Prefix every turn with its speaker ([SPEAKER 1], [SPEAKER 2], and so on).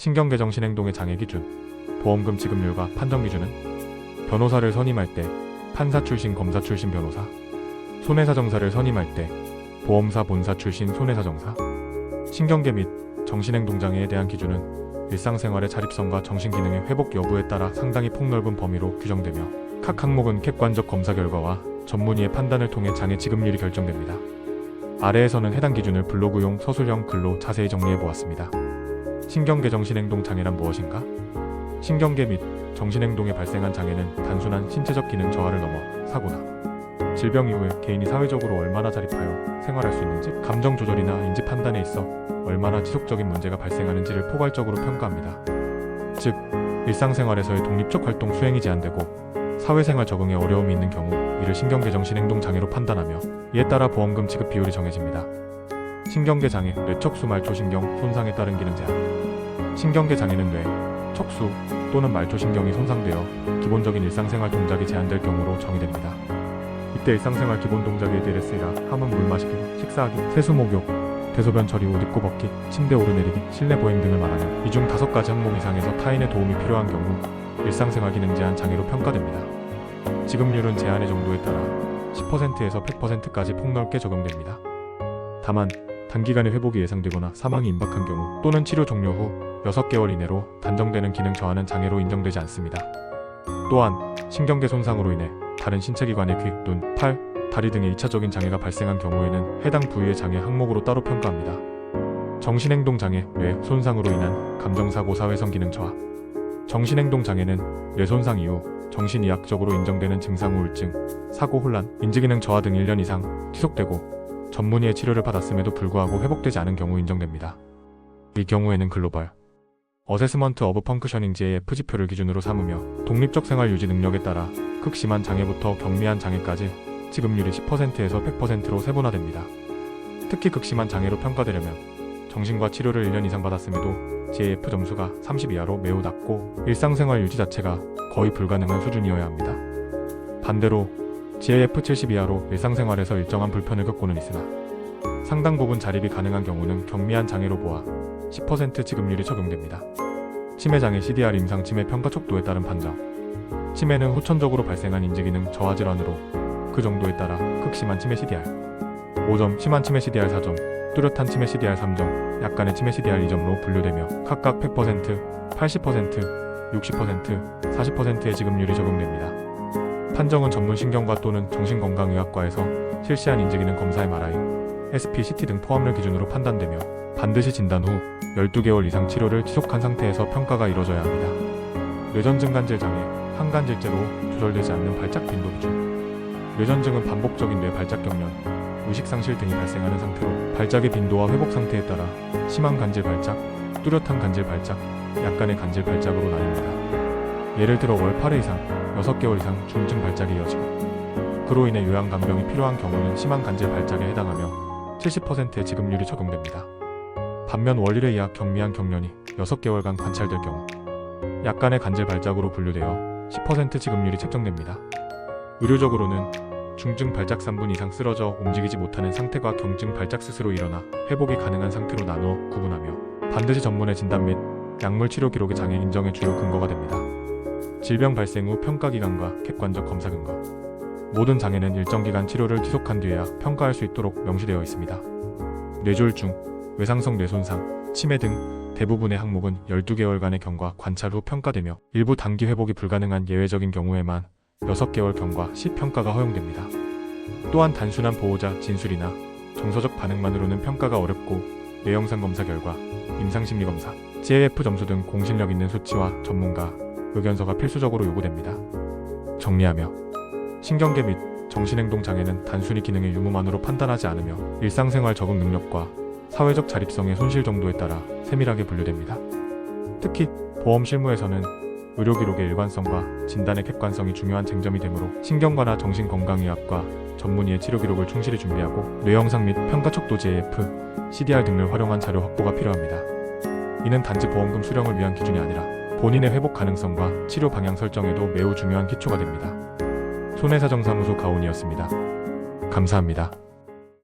[SPEAKER 1] 신경계 정신행동의 장애 기준, 보험금 지급률과 판정 기준은 변호사를 선임할 때 판사 출신 검사 출신 변호사, 손해사정사를 선임할 때 보험사 본사 출신 손해사정사. 신경계 및 정신행동장애에 대한 기준은 일상생활의 자립성과 정신기능의 회복 여부에 따라 상당히 폭넓은 범위로 규정되며 각 항목은 객관적 검사 결과와 전문의의 판단을 통해 장애 지급률이 결정됩니다. 아래에서는 해당 기준을 블로그용 서술형 글로 자세히 정리해보았습니다. 신경계 정신행동 장애란 무엇인가? 신경계 및 정신행동에 발생한 장애는 단순한 신체적 기능 저하를 넘어 사고나 질병 이후에 개인이 사회적으로 얼마나 자립하여 생활할 수 있는지, 감정 조절이나 인지 판단에 있어 얼마나 지속적인 문제가 발생하는지를 포괄적으로 평가합니다. 즉, 일상생활에서의 독립적 활동 수행이 제한되고 사회생활 적응에 어려움이 있는 경우 이를 신경계 정신행동 장애로 판단하며 이에 따라 보험금 지급 비율이 정해집니다. 신경계 장애, 뇌척수 말초신경 손상에 따른 기능 제한. 신경계 장애는 뇌, 척수 또는 말초신경이 손상되어 기본적인 일상생활 동작이 제한될 경우로 정의됩니다. 이때 일상생활 기본 동작에 DLS이라 함은 물 마시기, 식사하기, 세수 목욕, 대소변 처리, 옷 입고 벗기, 침대 오르내리기, 실내 보행 등을 말하며 이 중 5가지 항목 이상에서 타인의 도움이 필요한 경우 일상생활 기능 제한 장애로 평가됩니다. 지급률은 제한의 정도에 따라 10%에서 100%까지 폭넓게 적용됩니다. 다만 단기간에 회복이 예상되거나 사망이 임박한 경우 또는 치료 종료 후 6개월 이내로 단정되는 기능 저하는 장애로 인정되지 않습니다. 또한 신경계 손상으로 인해 다른 신체기관의 귀, 눈, 팔, 다리 등의 2차적인 장애가 발생한 경우에는 해당 부위의 장애 항목으로 따로 평가합니다. 정신행동 장애, 뇌 손상으로 인한 감정사고 사회성 기능 저하. 정신행동 장애는 뇌 손상 이후 정신의학적으로 인정되는 증상 우울증, 사고 혼란, 인지기능 저하 등 1년 이상 지속되고 전문의의 치료를 받았음에도 불구하고 회복되지 않은 경우 인정됩니다. 이 경우에는 글로벌 어세스먼트 오브 펑크셔닝 GAF 지표를 기준으로 삼으며 독립적 생활 유지 능력에 따라 극심한 장애부터 경미한 장애까지 지급률이 10%에서 100%로 세분화됩니다. 특히 극심한 장애로 평가되려면 정신과 치료를 1년 이상 받았음에도 GAF 점수가 30 이하로 매우 낮고 일상생활 유지 자체가 거의 불가능한 수준이어야 합니다. 반대로 GAF 70 이하로 일상생활에서 일정한 불편을 겪고는 있으나 상당 부분 자립이 가능한 경우는 경미한 장애로 보아 10% 지급률이 적용됩니다. 치매장애 CDR 임상 치매 평가 척도에 따른 판정. 치매는 후천적으로 발생한 인지기능 저하 질환으로 그 정도에 따라 극심한 치매 CDR 5점, 심한 치매 CDR 4점, 뚜렷한 치매 CDR 3점, 약간의 치매 CDR 2점로 분류되며 각각 100%, 80%, 60%, 40%의 지급률이 적용됩니다. 판정은 전문 신경과 또는 정신건강의학과에서 실시한 인지기능 검사 MRI, SP, CT 등 포함을 기준으로 판단되며 반드시 진단 후 12개월 이상 치료를 지속한 상태에서 평가가 이뤄져야 합니다. 뇌전증간질 장애, 항간질제로 조절되지 않는 발작 빈도 기준. 뇌전증은 반복적인 뇌 발작 경련, 의식상실 등이 발생하는 상태로 발작의 빈도와 회복 상태에 따라 심한 간질 발작, 뚜렷한 간질 발작, 약간의 간질 발작으로 나뉩니다. 예를 들어 월 8회 이상, 6개월 이상 중증 발작이 이어지고 그로 인해 요양간병이 필요한 경우는 심한 간질 발작에 해당하며 70%의 지급률이 적용됩니다. 반면 월 1회 이하 경미한 경련이 6개월간 관찰될 경우 약간의 간질 발작으로 분류되어 10% 지급률이 책정됩니다. 의료적으로는 중증 발작 3분 이상 쓰러져 움직이지 못하는 상태가 경증 발작 스스로 일어나 회복이 가능한 상태로 나누어 구분하며 반드시 전문의 진단 및 약물 치료 기록의 장애 인정의 주요 근거가 됩니다. 질병 발생 후 평가 기간과 객관적 검사 근거. 모든 장애는 일정 기간 치료를 지속한 뒤에야 평가할 수 있도록 명시되어 있습니다. 뇌졸중, 외상성 뇌손상, 치매 등 대부분의 항목은 12개월간의 경과 관찰 후 평가되며 일부 단기 회복이 불가능한 예외적인 경우에만 6개월 경과 시 평가가 허용됩니다. 또한 단순한 보호자 진술이나 정서적 반응만으로는 평가가 어렵고 뇌영상 검사 결과, 임상심리검사, GAF 점수 등 공신력 있는 수치와 전문가 의견서가 필수적으로 요구됩니다. 정리하며 신경계 및 정신행동 장애는 단순히 기능의 유무만으로 판단하지 않으며 일상생활 적응 능력과 사회적 자립성의 손실 정도에 따라 세밀하게 분류됩니다. 특히 보험 실무에서는 의료기록의 일관성과 진단의 객관성이 중요한 쟁점이 되므로 신경과나 정신건강의학과 전문의의 치료기록을 충실히 준비하고 뇌영상 및 평가 척도 GAF, CDR 등을 활용한 자료 확보가 필요합니다. 이는 단지 보험금 수령을 위한 기준이 아니라 본인의 회복 가능성과 치료 방향 설정에도 매우 중요한 기초가 됩니다. 손해사정사무소 가온이었습니다. 감사합니다.